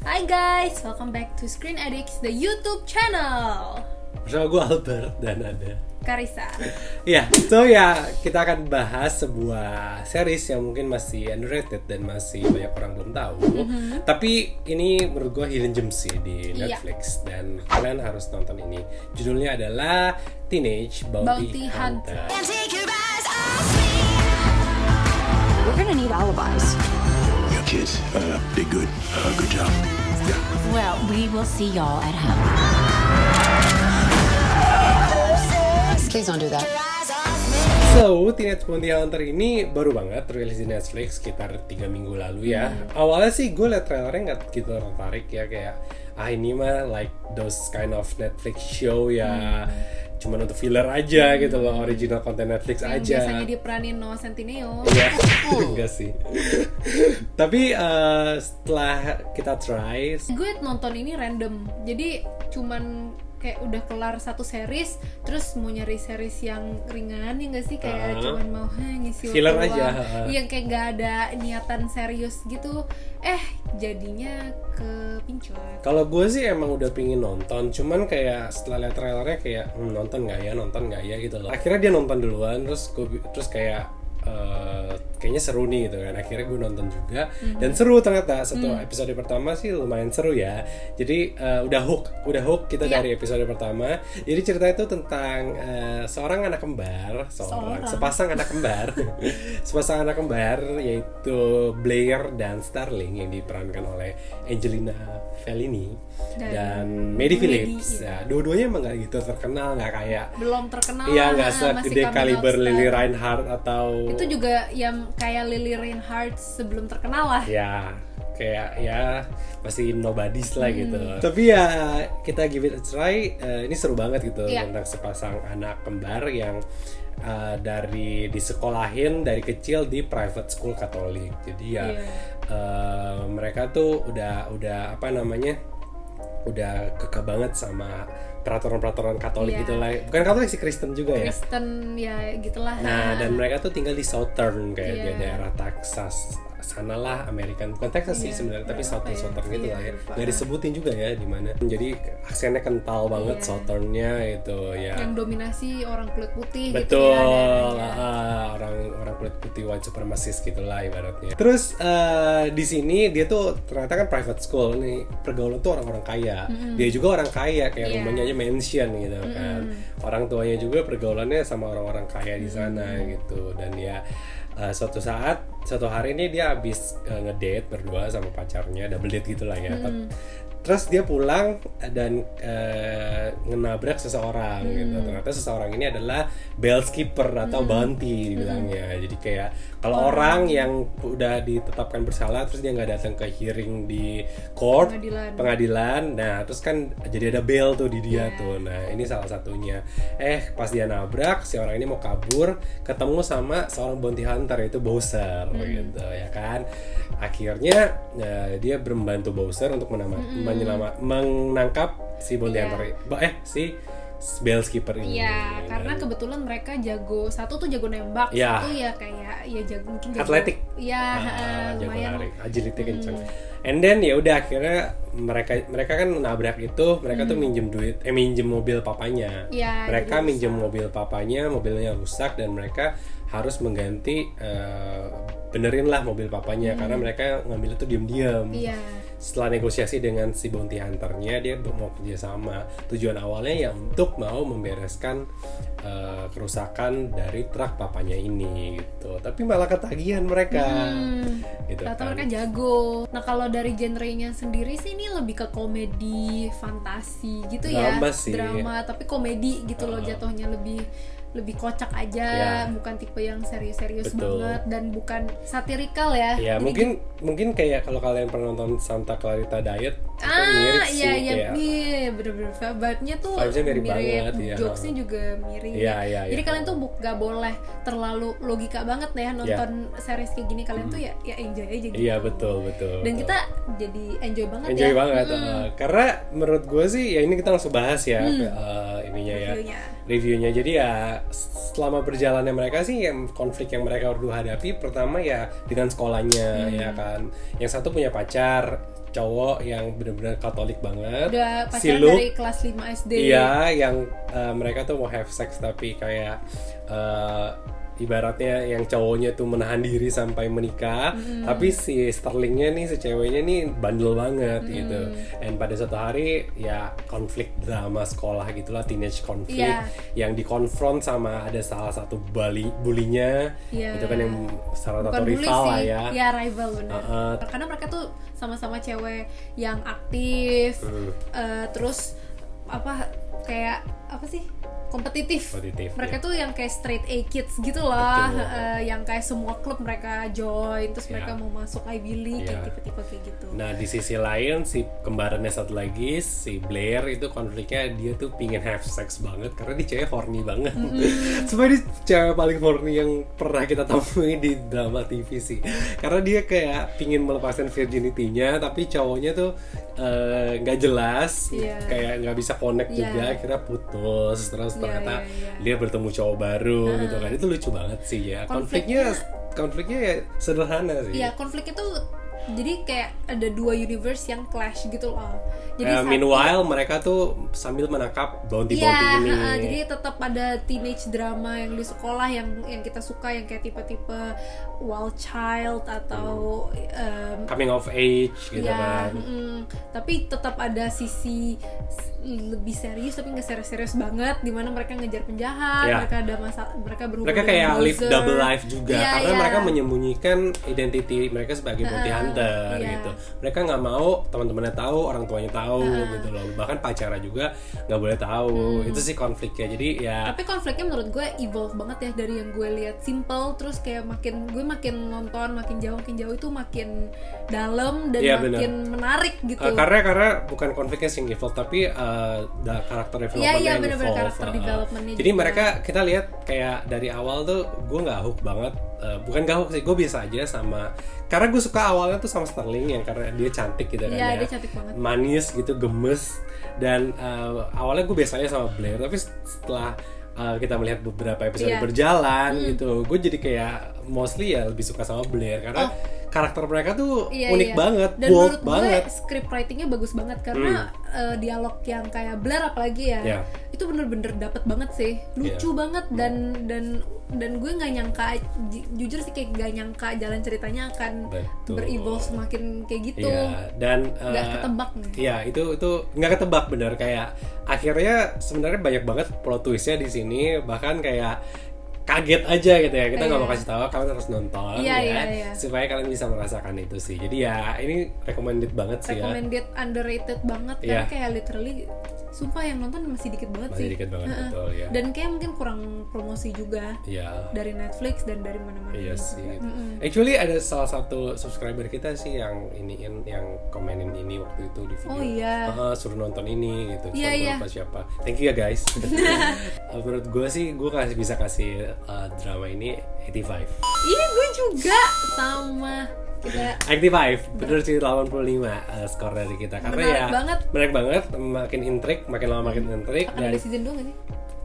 Hi guys, welcome back to Screen Addicts, the YouTube channel. Bersama gue Albert dan ada Karissa. Kita akan bahas sebuah series yang mungkin masih underrated dan masih banyak orang belum tahu. Tapi ini menurut gue hidden gem sih di Netflix dan kalian harus nonton ini. Judulnya adalah Teenage Bounty Hunter. We're gonna need alibis. Your kids, they're good. Good job. Yeah. Well, we will see y'all at home. Please don't do that. So, Teenage Bounty Hunter ini baru banget rilis di Netflix sekitar 3 minggu lalu ya. Awalnya sih gue liat trailernya nggak gitu tertarik ya, kayak ini mah like those kind of Netflix show ya. Cuman untuk filler aja gitu loh, original konten Netflix Yang aja. biasanya dia peranin Noah Centineo. Iya, enggak sih. Tapi setelah kita try, Gue nonton ini random, jadi cuman kayak udah kelar satu series, terus mau nyari series yang ringan ya nggak sih, kayak cuman mau ngisi filler waktu aja. luang. Yang kayak nggak ada niatan serius gitu. Jadinya kepincot. kalau gue sih emang udah pingin nonton, cuman kayak setelah lihat trailernya kayak nonton nggak ya gitu loh. Akhirnya dia nonton duluan, terus kayak kayaknya seru nih gitu kan. Akhirnya gue nonton juga dan seru ternyata. Satu episode pertama sih lumayan seru ya. Jadi udah hook kita dari episode pertama. Jadi cerita itu tentang seorang anak kembar, sepasang anak kembar yaitu Blair dan Starling yang diperankan oleh Angelina Jolie dan Maddie Phillips. Ya, dua-duanya emang nggak gitu terkenal, nggak kayak Belum terkenal. iya nggak masih segede coming kaliber out Lily star. Reinhart atau Itu juga yang kayak Lily Reinhart sebelum terkenal lah. ya kayak ya masih nobodies lah gitu. Tapi ya kita give it a try. Ini seru banget gitu tentang sepasang anak kembar yang di sekolahin dari kecil di private school Katolik. Jadi ya mereka tuh udah udah kekeh banget sama peraturan Katolik gitu lah. Bukan Katolik sih, Kristen juga ya. Kristen ya gitulah. Nah, dan mereka tuh tinggal di Southern kayak di daerah Texas sanalah Amerika. Bukan Texas sih sebenarnya, tapi Southern gitu lah ya. Nggak disebutin juga ya di mana. Jadi aksennya kental banget Southernnya itu ya. Yang dominasi orang kulit putih Betul, gitu ya. orang kulit putih white supremacist gitulah ibaratnya. Terus di sini dia tuh ternyata kan private school nih, pergaulan tuh orang-orang kaya. Dia juga orang kaya, kayak rumahnya aja mansion gitu kan. Orang tuanya juga pergaulannya sama orang-orang kaya di sana gitu. Dan ya suatu hari ini dia habis ngedate berdua sama pacarnya, double date gitulah ya. Terus dia pulang dan ngenabrak seseorang gitu. Ternyata seseorang ini adalah bellkeeper atau bounty dibilangnya. Jadi kayak kalau orang yang udah ditetapkan bersalah terus dia nggak datang ke hearing di court pengadilan, nah terus kan jadi ada bail tuh di dia tuh. Nah ini salah satunya. Pas dia nabrak, si orang ini mau kabur, ketemu sama seorang bounty hunter yaitu Bowser gitu ya kan. Akhirnya dia membantu Bowser untuk menangkap si bounty hunter, si bellkeeper ini. Iya, karena kebetulan mereka jago. Satu tuh jago nembak, satu ya kayak jago mungkin jago atletik. Iya, Jago lumayan. lari, agility kenceng. And then ya udah akhirnya mereka kan nabrak itu, mereka tuh minjem mobil papanya. Iya, Mereka jadi minjem mobil papanya, mobilnya rusak dan mereka harus mengganti benerin lah mobil papanya karena mereka ngambil itu diam-diam. Iya. Setelah negosiasi dengan si bounty hunternya, dia mau kerja sama. Tujuan awalnya ya untuk mau membereskan kerusakan dari truk papanya ini gitu. Tapi malah ketagihan mereka. Gitu Ternyata kan. mereka jago. Nah kalau dari genrenya sendiri sih ini lebih ke komedi, fantasi gitu Drama ya. sih. Drama tapi komedi gitu loh jatuhnya, lebih kocak aja, bukan tipe yang serius-serius banget dan bukan satirikal ya. Ya Jadi mungkin kayak kalau kalian pernah nonton Santa Clarita Diet itu mirip sih kayak bener-bener vibe-nya tuh vibes-nya mirip banget, ya. jokesnya juga mirip. Iya. Jadi kalian tuh gak boleh terlalu logika banget ya nonton series kayak gini. Kalian tuh ya enjoy aja gitu. Iya betul. Dan kita jadi enjoy banget enjoy ya. banget. Karena menurut gue sih ya ini kita langsung bahas ya ininya reviewnya. Jadi ya selama perjalanannya mereka sih yang konflik yang mereka berdua hadapi pertama ya dengan sekolahnya ya kan. Yang satu punya pacar cowok yang benar-benar Katolik banget. Udah Si pacaran Luke, dari kelas 5 SD. iya, yang mereka tuh mau have sex tapi kayak ibaratnya yang cowoknya tuh menahan diri sampai menikah, tapi si Sterlingnya nih, si ceweknya nih bandel banget gitu. And pada suatu hari ya konflik drama sekolah gitulah, teenage konflik yang dikonfront sama ada salah satu bulinya, itu kan yang salah satu rival lah ya. Ya rival benar. Karena mereka tuh sama-sama cewek yang aktif, terus kayak apa sih? Kompetitif. Mereka tuh yang kayak straight A kids gitu lah, yang kayak semua klub mereka join, terus mereka mau masuk Ivy League, kayak tipe-tipe kayak gitu. Nah di sisi lain si kembarannya satu lagi, si Blair itu konfliknya dia tuh pingin have sex banget karena dia cewek horny banget. Sebenarnya dia cewek paling horny yang pernah kita temui di drama TV sih, karena dia kayak pingin melepaskan virginity-nya tapi cowoknya tuh nggak jelas, kayak nggak bisa connect juga, akhirnya putus, terus ternyata dia bertemu cowok baru gitu kan. Itu lucu banget sih ya. Konfliknya ya sederhana sih. Iya, konfliknya tuh jadi kayak ada dua universe yang clash gitu loh. Jadi meanwhile mereka tuh sambil menangkap bounty ini. Jadi tetap ada teenage drama yang di sekolah yang kita suka, yang kayak tipe-tipe wild child atau coming of age gitu kan. Tapi tetap ada sisi lebih serius tapi nggak serius-serius banget, dimana mereka ngejar penjahat, mereka ada masalah, mereka berhubungan. Mereka kayak live double life juga, karena mereka menyembunyikan identity mereka sebagai bounty hunter gitu. Mereka nggak mau teman-temannya tahu, orang tuanya tahu gitu loh. Bahkan pacarnya juga nggak boleh tahu. Itu sih konfliknya. Jadi ya. Tapi konfliknya menurut gue evolve banget ya dari yang gue lihat simple, terus kayak makin nonton makin jauh itu makin dalam dan makin menarik gitu. Karena bukan konfliknya sing evolve tapi karakter development-nya yang bener-bener evolve. karakter development-nya Jadi juga. mereka kita lihat kayak dari awal tuh gue nggak hook banget. Bukan gak hook sih, gue biasa aja sama, karena gue suka awalnya tuh sama Sterling yang karena dia cantik gitu kan ya, dia cantik banget, manis gitu, gemes, dan awalnya gue biasa aja sama Blair, tapi setelah kita melihat beberapa episode berjalan gitu, gue jadi kayak mostly ya lebih suka sama Blair karena karakter mereka tuh unik banget, dan bold menurut banget. Gue script writingnya bagus banget karena dialog yang kayak Blair apalagi ya, itu bener-bener dapet banget sih, lucu banget dan gue nggak nyangka, jujur sih kayak nggak nyangka jalan ceritanya akan berevolve semakin kayak gitu. Dan nggak ketebak nih. Iya, itu nggak ketebak bener, kayak akhirnya sebenarnya banyak banget plot twistnya di sini, bahkan kayak kaget aja gitu ya. Kita nggak mau kasih tahu, kalian harus nonton supaya kalian bisa merasakan itu sih. Jadi ya ini recommended banget sih. Recommended, underrated banget kan, kayak literally sumpah yang nonton masih dikit banget sih. Masih dikit banget, betul ya. Dan kayak mungkin kurang promosi juga dari Netflix dan dari mana-mana. Iya sih. Actually ada salah satu subscriber kita sih yang komenin ini waktu itu di video. Suruh nonton ini gitu. Siapa. Thank you ya guys. Menurut gue sih gue bisa kasih drama ini 85. Iya, gue juga sama. Kita 85, bener sih 85 skor dari kita. Karena menarik banget, makin intrik, makin lama makin intrik. Akan ada season 2 gak nih?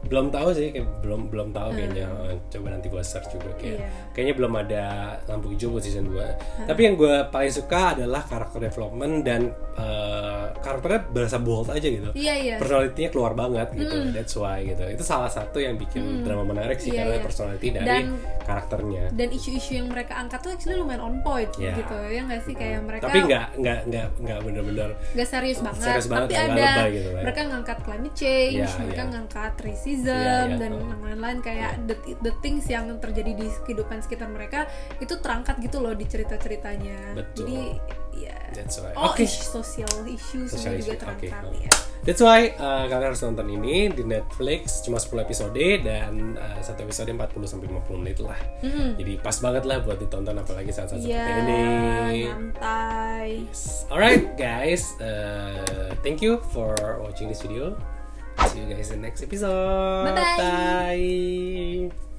Belum tahu sih, belum tahu kayaknya. Coba nanti gue search juga kayaknya belum ada lampu hijau buat season 2. Tapi yang gue paling suka adalah karakter development dan karakternya berasa bold aja gitu. Personality-nya keluar banget gitu. That's why gitu. Itu salah satu yang bikin drama menarik sih, karena personality dari karakternya. Dan isu-isu yang mereka angkat tuh actually lumayan on point gitu. Ya nggak sih, kayak mereka tapi nggak bener-bener nggak serius banget. Tapi ada lebay gitu, mereka ngangkat climate change, mereka ngangkat racism dan lain-lain, kayak the things yang terjadi di kehidupan sekitar mereka itu terangkat gitu loh di cerita-ceritanya. Jadi social issues juga terangkat ya. That's why kalian harus nonton ini di Netflix, cuma 10 episode dan satu episode 40-50 menit lah. Jadi pas banget lah buat ditonton, apalagi saat-saat seperti ini. Nyantai. Alright guys, thank you for watching this video. See you guys in the next episode. Bye-bye. Bye.